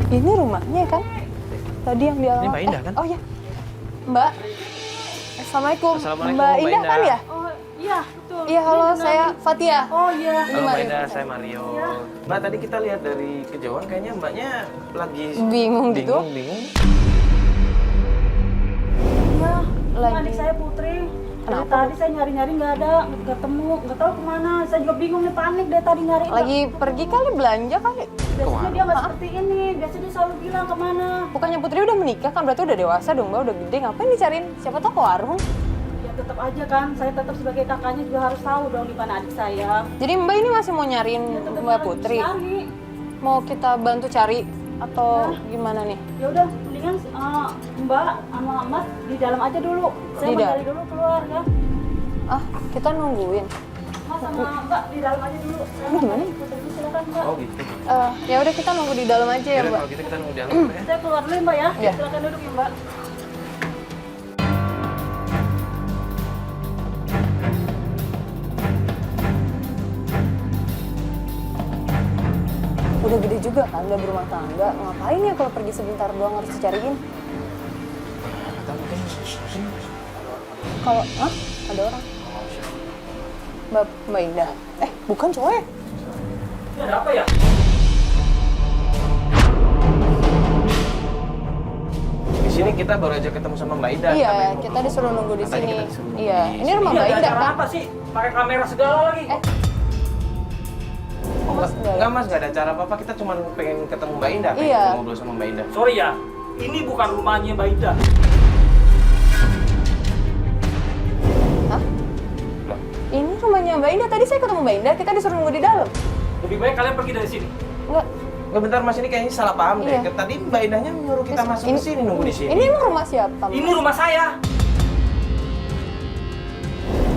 Ini rumahnya kan? Tadi yang di alamat. Ini Mbak Indah kan? Oh iya. Mbak. Assalamualaikum. Assalamualaikum, Mbak Mbak Indah kan Indah. ya? Oh iya, betul. Iya, halo, saya Fatia. Oh iya. Ini Halo Mbak Mario. Indah, saya Mario. Mbak, tadi kita lihat dari kejauhan kayaknya Mbaknya lagi Bingung gitu? Bingung. Iya. Lagi- Adik saya Putri. Dari Kenapa? tadi saya nyari-nyari nggak ada, nggak ketemu, nggak tahu kemana. Saya juga bingung nih, panik dari tadi nyari. Lagi pergi kali belanja kali. Biasanya dia nggak seperti ini. Biasanya dia selalu bilang kemana. Bukannya Putri udah menikah kan, berarti udah dewasa dong Mbak, udah gede. Ngapain dicariin? Siapa tahu ke warung. Ya tetap aja kan, saya tetap sebagai kakaknya juga harus tahu dong di mana adik saya. Jadi Mbak ini masih mau nyariin Ya, tetap Mbak harus Putri. cari. Mau kita bantu cari atau gimana nih? Ya udah, mendingan Mbak sama Mas di dalam aja dulu. Saya Di mau dalam? dari dulu keluar ya. Ah, kita nungguin. Mas sama Mbak di dalam aja dulu. Saya Ini mau gimana? cari Putri, silakan Mbak. Oh gitu. Ya udah kita nunggu di dalam aja ya Yaudah, Mbak. kalau gitu kita nunggu di dalam ya. Saya keluar dulu ya, Mbak ya. Iya. Silakan duduk ya Mbak. Udah gede juga kan, udah berumah tangga. Ngapain ya kalau pergi sebentar doang harus dicariin? Atau mungkin Kalau, ada orang. Mbak Indah. Bukan cowok ya? Ini ada apa ya? di sini kita baru aja ketemu sama Mbak Indah. Iya, pengen kita disuruh nunggu di Nah, tadi sini. kita disuruh nunggu Iya, di ini rumah Ini Mbak ada Indah acara kan? apa sih? Pakai kamera segala lagi. Mas, Enggak mas, nggak ada acara apa-apa. Kita cuma pengen ketemu Mbak Indah. Pengen Iya. ngobrol sama Mbak Indah. Sorry ya, ini bukan rumahnya Mbak Ida. Hah? Ini rumahnya Mbak Indah. Tadi saya ketemu Mbak Indah, kita disuruh nunggu di dalam. Lebih baik kalian pergi dari sini. Enggak. Nggak, bentar mas, ini kayaknya salah paham Iya. deh. Tadi Mbak Indahnya nyuruh kita masuk ke sini, nunggu di sini. Ini emang rumah siapa? Mbak? Ini rumah saya.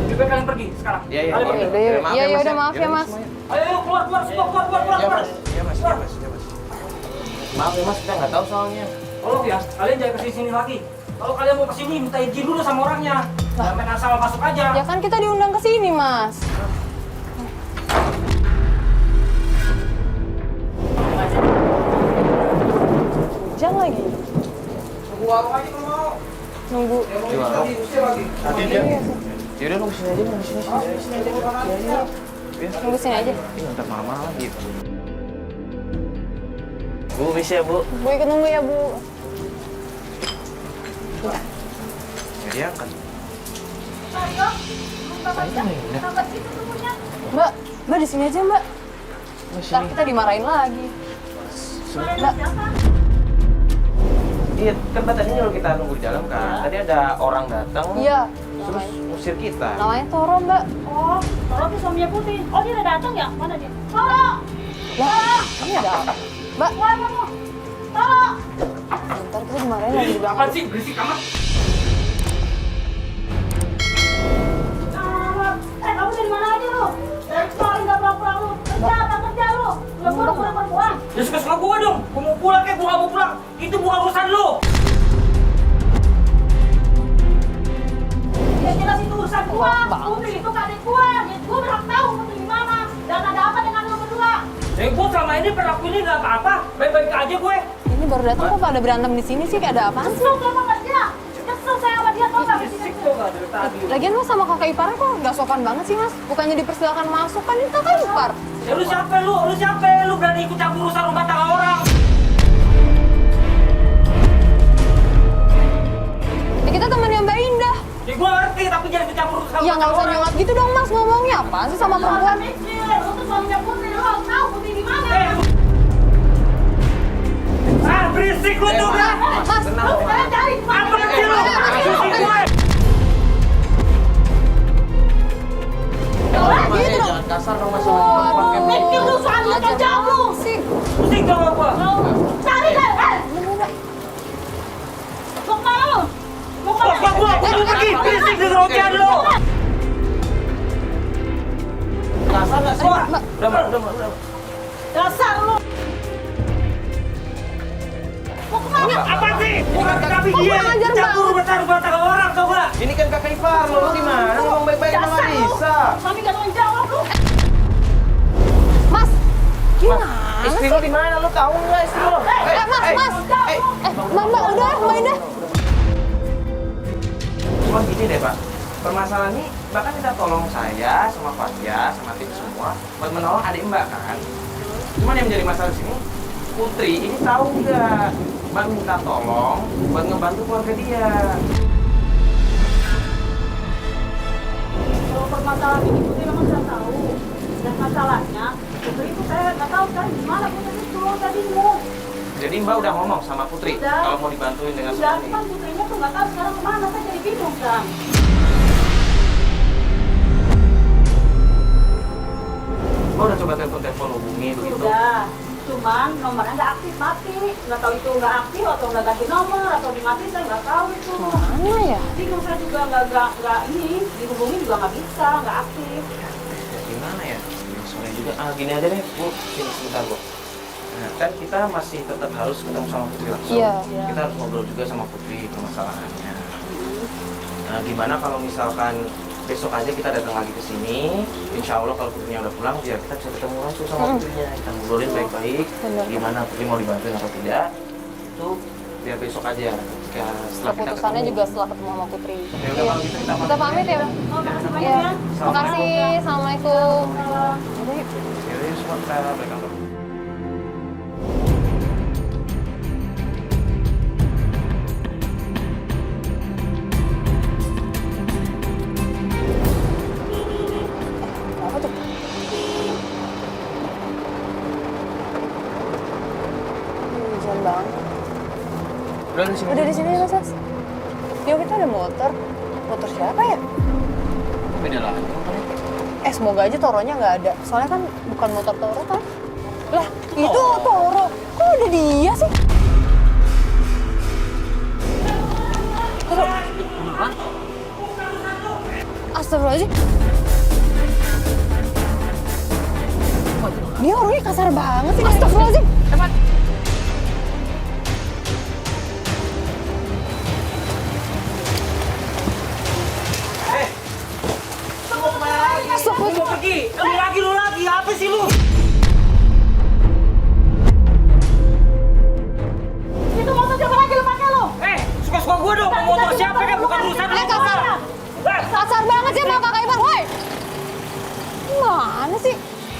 Lebih baik kalian pergi sekarang. Iya, iya. Kalian iya. pergi. Udah, ya. Maaf Iya, Mas, udah, maaf ya, Yaudah, Mas. semuanya. Ayo keluar, keluar, stop, keluar, keluar, keluar, Iya keluar. mas, iya mas, iya mas, iya mas. Maaf ya mas, kita nggak tahu soalnya. Tolong ya, kalian jangan kesini sini lagi. Kalau kalian mau kesini, minta izin dulu sama orangnya. Jangan main asal masuk aja. Ya kan kita diundang ke sini, Mas. Hujan lagi. Tunggu warung aja kalau mau. Nunggu. Ya mau Di bisa warung. diusir lagi. Tadi dia. Yaudah nunggu sini aja, nunggu sini aja. Iya. Nunggu sini aja. Ini ntar malam-malam lagi. Bu, bisa ya bu? Bu ikut nunggu ya, Bu. Nggak diangkat. Ayo. Saya Mbak Indah. Sampai situ tunggunya. Mbak di sini aja, Mbak. Di Ntar sini. kita dimarahin lagi. Mbak, Iya, kan Mbak tadi nyuruh kita nunggu di dalam kan. Tadi ada orang datang. iya. Terus ngusir kita. Namanya Toro, Mbak. Oh, Toro tuh suaminya Putri. Oh, dia udah datang ya? Mana dia? Toro! Lah, ini ada apa? Mbak, Keluar kamu! Toro! ntar kita dimarahin lagi di belakang. Apaan sih? Berisik amat. Kamu dari mana aja lu? Dari sekolah nggak pulang-pulang lu. Kerja apa kerja lu? Nggak pulang-pulang perempuan. Ya suka-suka gua dong. Gua mau pulang kayak gua nggak mau pulang. Itu bukan urusan lu. Ya jelas itu urusan gua. Bang. Putri itu adik gua. Ya gua berhak tahu Putri di mana. Dan ada apa dengan lu berdua? Jadi gua selama ini perlaku ini nggak apa-apa. Baik-baik aja gue. Ini baru datang kok pada berantem di sini sih, kayak ada apaan sih? Kesel gua sama dia. Kesel saya sama dia tau nggak? Berisik tuh nggak dari tadi. Lagian mas sama kakak iparnya kok nggak sopan banget sih mas? Bukannya dipersilakan masuk, kan ini kakak ipar. Ya lu siapa lu? Lu siapa? Lu berani ikut campur urusan rumah tangga orang? Ya kita temannya Mbak Indah. Ya gua ngerti, tapi jangan ikut campur urusan Ya rumah nggak tangga usah orang. nyolot gitu dong mas, ngomongnya apaan sih sama perempuan? Mikir, lu tuh suaminya Putri. Lu harus tahu Putri di mana. Berisik lu tuh. Mas, Tenang, Lu Mas. sekarang cari di mana? Apa kecil lu? Suruh gue. gitu dong. Jangan kasar dong mas sama pakai Mikir lu suaminya Ajar kerja lu. sih. Pusing dong sama gua. Cari deh, mau kemana lu? Mau kemana? Bapak gua mau pergi. Berisik di rotian lu. kasar nggak sih? Mbak. Udah. Dasar lu. Mau kemana? Apa sih? Bukan kami Kok dia. kurang ajar, Bang? Campur rumah tangga orang, tau gak? Ini kan kakak ipar lo gimana? Ngomong baik-baik sama Dasar lu. bisa. Mami gak tanggung jawab lu. Mas, gimana Gimana Istri sih? lo di mana? Lo tahu nggak istri lo? Mas. Mbak, udah, Mbak. Cuma gini deh Pak, permasalahan ini Mbak kan minta tolong saya sama Fatia sama tim semua buat menolong adik Mbak kan. Cuman yang menjadi masalah di sini, Putri ini tahu nggak Mbak minta tolong buat ngebantu keluarga dia. Kalau permasalahan ini Putri memang saya tahu. Dan masalahnya, Putri itu saya nggak tahu sekarang gimana Putri itu tadimu. Jadi Mbak udah ngomong sama Putri Udah. kalau mau dibantuin dengan Udah, semua ini. kan Putrinya tuh nggak tahu sekarang kemana, saya jadi bingung sekarang. Mbak udah coba telepon hubungi begitu. Udah, cuman nomornya nggak aktif, mati. Nggak tahu itu nggak aktif atau nggak ganti nomor atau dimatiin, saya nggak tahu itu. Mana ya? Bingung saya juga nggak ini dihubungi juga nggak bisa, nggak aktif. Ya, gimana ya? Sore juga. Gini aja deh Bu, sini sebentar Bu. Nah, kan kita masih tetap harus ketemu sama Putri langsung. Iya. Kita harus ngobrol juga sama Putri permasalahannya. Nah, gimana kalau misalkan besok aja kita datang lagi ke sini, insya Allah kalau Putrinya udah pulang, biar kita bisa ketemu langsung sama Putrinya. Kita ngobrolin baik-baik, Bener. gimana Putri mau dibantuin atau tidak. Itu biar besok aja. Setelah kita Keputusannya ketemu. juga setelah ketemu sama Putri. Ya udah kalau gitu Kita pamit ya. Oh, makasih banyak Iya. ya. Makasih. Assalamualaikum. Udah yuk. Ya udah semua kita balik kantor. Apa tuh? Hujan banget. Udah di sini. Udah di sini ya, Mas. Yuk, kita ada motor. Motor siapa ya? Beda lagi. Semoga aja Toronya nggak ada. Soalnya kan bukan motor Toro kan? Lah, itu Toro. Kok ada dia sih? Toro. Astagfirullahaladzim. Dia orangnya kasar banget sih. Astagfirullahaladzim. Astagfirullahaladzim. Pergi, lu lagi, apa sih lu? Itu motor siapa lagi lu pakai lu? Suka-suka gue dong, mau motor siapa kan, bukan urusan lu. Kasar. Kasar banget sih sama kakak Ipan, woi. Mana sih?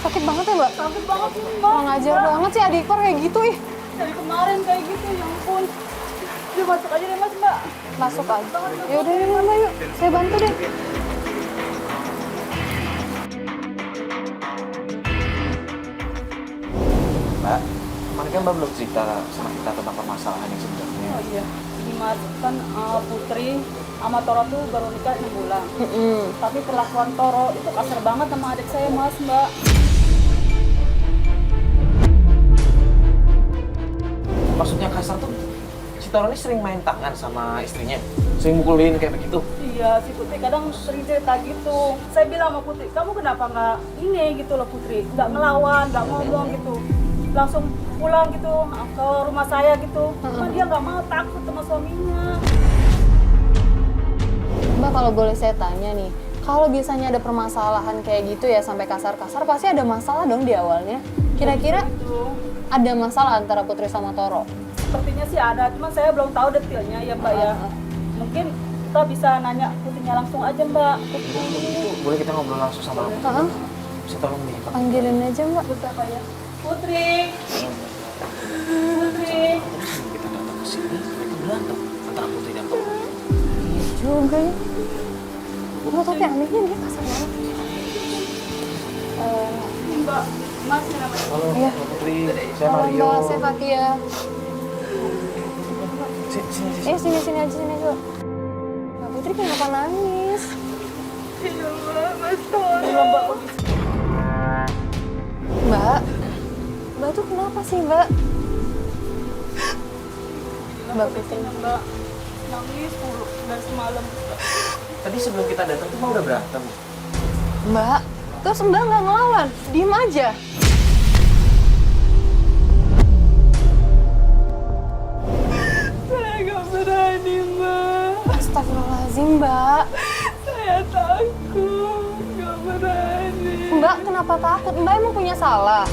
Sakit banget ya, Mbak? Sakit banget sih, Mbak. Kurang ajar banget sih adik Ipar kayak gitu, ih. Dari kemarin kayak gitu, ya ampun. Dia masuk aja deh, Mas, Mbak. Masuk aja. Yaudah, Mbak, yuk. Saya bantu deh. Mbak, kemarin kan Mbak belum cerita sama kita tentang permasalahan yang sebenarnya. Oh iya, ini Mas, kan Putri sama Toro tuh baru nikah 6 bulan. Tapi perlakuan Toro itu kasar banget sama adik saya, Mas, Mbak. Maksudnya kasar tuh, si Toro ini sering main tangan sama istrinya, sering mukulin kayak begitu. Iya, si Putri kadang sering cerita gitu. Saya bilang sama Putri, kamu kenapa nggak ini gitu loh Putri, nggak ngelawan, nggak ngomong gitu. Langsung pulang gitu ke rumah saya gitu. Cuman dia nggak mau, takut sama suaminya. Mbak, kalau boleh saya tanya nih, kalau biasanya ada permasalahan kayak gitu ya sampai kasar-kasar, pasti ada masalah dong di awalnya. Kira-kira Gitu. ada masalah antara Putri sama Toro? Sepertinya sih ada, cuman saya belum tahu detailnya ya Mbak ya. Mungkin kita bisa nanya Putrinya langsung aja Mbak. Boleh kita ngobrol langsung sama Mbak? Bisa tolong nih, Pak. Panggilin aja, Mbak. Siapa ya? Putri. Putri. Kita datang ke sini, mereka berantem antara Putri dan Toro. Juga ya. Mbak, tapi anehnya dia kasar banget. Mbak, Mas ini namanya. Halo, Iya. Putri. Saya Halo, Mario. Mbak, saya Fatia. Sini. Sini aja. Mbak Putri kenapa nangis? Iya Mbak, Mas Toro. Mbak tuh kenapa sih, Mbak? Mbak Putri. Mbak, nangis mulu dari semalam. Tadi sebelum kita datang tuh Mbak udah berantem. Mbak, terus Mbak nggak ngelawan, diem aja. Saya nggak berani Mbak. Astagfirullahaladzim, Mbak. Saya takut, nggak berani. Mbak, kenapa takut? Mbak emang punya salah?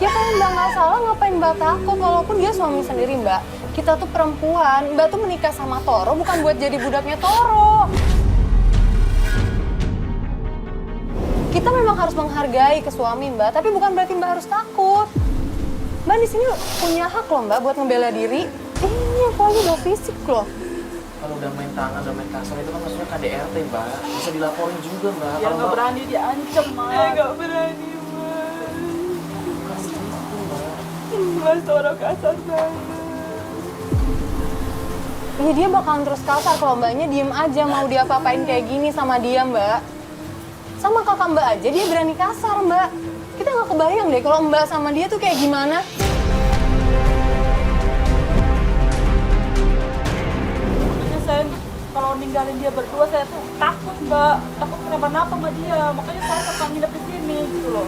Ya kalau Mbak nggak salah, ngapain Mbak takut? Walaupun dia suami sendiri, Mbak. Kita tuh perempuan, Mbak tuh menikah sama Toro bukan buat jadi budaknya Toro. Kita memang harus menghargai ke suami Mbak, tapi bukan berarti Mbak harus takut. Mbak di sini punya hak loh Mbak buat ngebela diri. Ini apalagi udah fisik loh. Kalau udah main tangan, udah main kasar itu kan maksudnya KDRT, Mbak. Bisa dilaporin juga, Mbak. Ya Kalau nggak berani diancam, Mas. Nggak berani, Mas Toro kasar banget. Ya dia bakalan terus kasar kalau Mbaknya diem aja mau diapa-apain kayak gini sama dia Mbak. Sama kakak Mbak aja dia berani kasar Mbak. Kita nggak kebayang deh kalau Mbak sama dia tuh kayak gimana. Makanya saya kalau ninggalin dia berdua saya tuh takut Mbak, takut kenapa-napa sama dia. Makanya saya tetap nginep di sini gitu loh.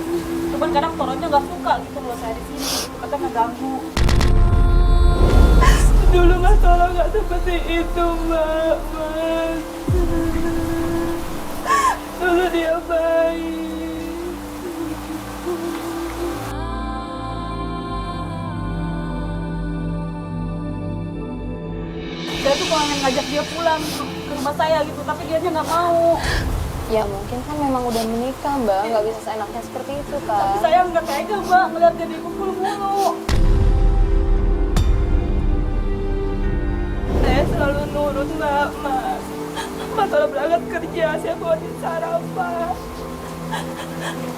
Cuman kadang Toronya nggak suka gitu loh saya di sini, gitu. Kata ngeganggu. Dulu Mas Toro nggak seperti itu, Mbak. Mas. Dulu dia baik. Saya tuh pengen ngajak dia pulang ke rumah saya gitu, tapi dianya nggak mau. Ya mungkin kan memang udah menikah Mbak, nggak bisa seenaknya seperti itu Tapi kan. saya nggak tega Mbak ngeliat dia dipukul mulu. Saya selalu nurut, Mbak. Mas Toro berangkat kerja, saya buatin sarapan.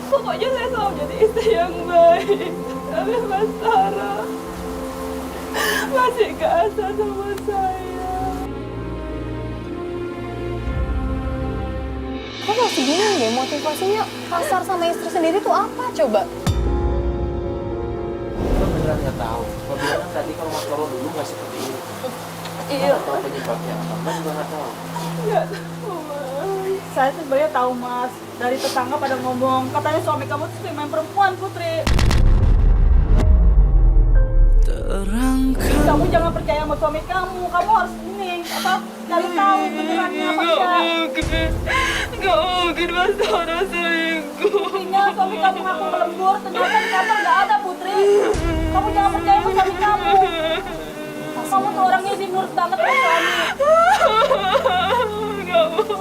Pokoknya saya selalu jadi istri yang baik. Tapi Mas Toro masih kasar sama saya. Kok masih bingung deh motivasinya kasar sama istri sendiri tuh apa coba? Lo beneran nggak tahu. Lo bilang kan tadi kalau Mas Toro dulu nggak seperti ini. Iya, Nggak tahu penyebabnya apa. Lo juga nggak tahu. nggak tahu, Mas. Saya sebenarnya tahu Mas, dari tetangga pada ngomong katanya suami kamu tuh sering main perempuan Putri. Kamu jangan percaya sama suami kamu harus ini cari tahu benerannya apa enggak. Nggak mungkin Mas Toro selingkuh. Buktinya suami kamu ngaku melembur, ternyata di kantor nggak ada Putri. Kamu jangan percaya sama suami kamu. Kamu tuh orangnya sih nurut banget sama suami. Nggak mungkin.